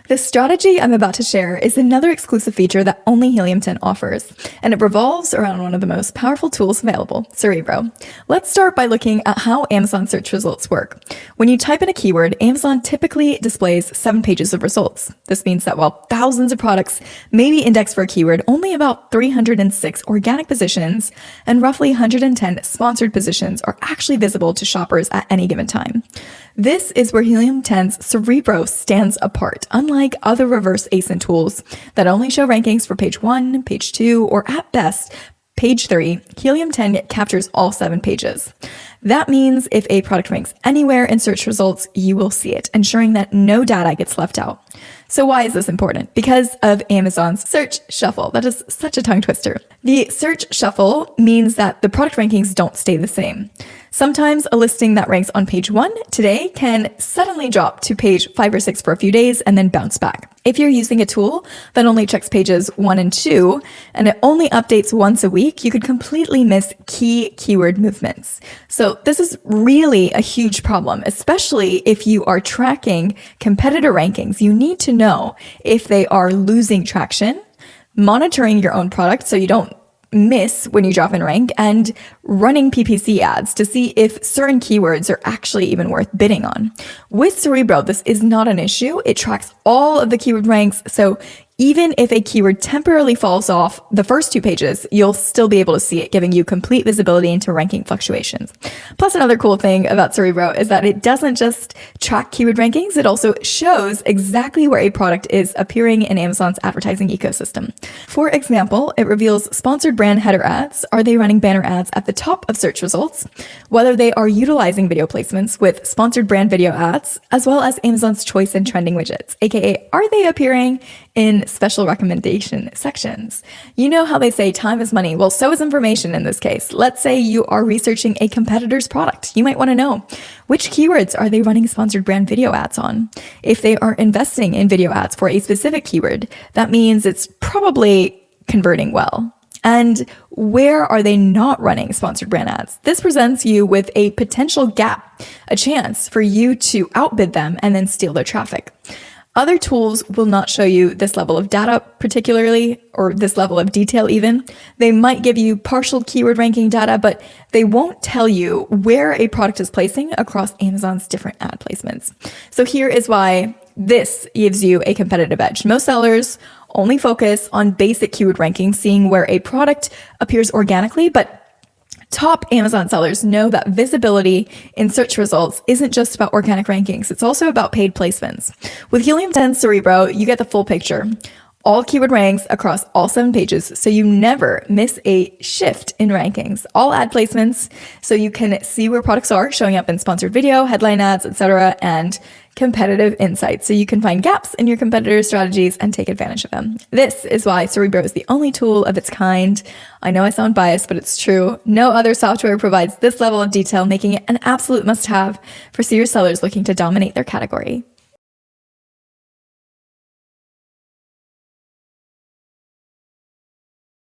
The strategy I'm about to share is another exclusive feature that only Helium 10 offers, and it revolves around one of the most powerful tools available, Cerebro. Let's start by looking at how Amazon search results work. When you type in a keyword, Amazon typically displays 7 pages of results. This means that while thousands of products may be indexed for a keyword, only about 306 organic positions and roughly 110 sponsored positions are actually visible to shoppers at any given time. This is where Helium 10's Cerebro stands apart, unlike other reverse ASIN tools that only show rankings for page 1, page 2, or at best, page 3. Helium 10 captures all 7 pages. That means if a product ranks anywhere in search results, you will see it, ensuring that no data gets left out. So why is this important? Because of Amazon's search shuffle. That is such a tongue twister. The search shuffle means that the product rankings don't stay the same. Sometimes a listing that ranks on page 1 today can suddenly drop to page 5 or 6 for a few days and then bounce back. If you're using a tool that only checks pages 1 and 2 and it only updates once a week, you could completely miss key keyword movements. So this is really a huge problem, especially if you are tracking competitor rankings. You need to know if they are losing traction, monitoring your own product so you don't miss when you drop in rank, and running PPC ads to see if certain keywords are actually even worth bidding on. With Cerebro, this is not an issue. It tracks all of the keyword ranks, so even if a keyword temporarily falls off the first 2 pages, you'll still be able to see it, giving you complete visibility into ranking fluctuations. Plus, another cool thing about Cerebro is that it doesn't just track keyword rankings, it also shows exactly where a product is appearing in Amazon's advertising ecosystem. For example, it reveals sponsored brand header ads. Are they running banner ads at the top of search results? Whether they are utilizing video placements with sponsored brand video ads, as well as Amazon's choice and trending widgets, aka are they appearing in special recommendation sections? You know how they say time is money? Well, so is information in this case. Let's say you are researching a competitor's product. You might want to know which keywords are they running sponsored brand video ads on. If they are investing in video ads for a specific keyword, that means it's probably converting well. And where are they not running sponsored brand ads? This presents you with a potential gap, a chance for you to outbid them and then steal their traffic. Other tools will not show you this level of data particularly, or this level of detail even. They might give you partial keyword ranking data, but they won't tell you where a product is placing across Amazon's different ad placements. So here is why this gives you a competitive edge. Most sellers only focus on basic keyword rankings, seeing where a product appears organically, but top Amazon sellers know that visibility in search results isn't just about organic rankings, it's also about paid placements. With Helium 10 Cerebro, you get the full picture. All keyword ranks across all 7 pages, so you never miss a shift in rankings. All ad placements, so you can see where products are showing up in sponsored video, headline ads, etc., and competitive insights, so you can find gaps in your competitors' strategies and take advantage of them. This is why Cerebro is the only tool of its kind. I know I sound biased, but it's true. No other software provides this level of detail, making it an absolute must-have for serious sellers looking to dominate their category.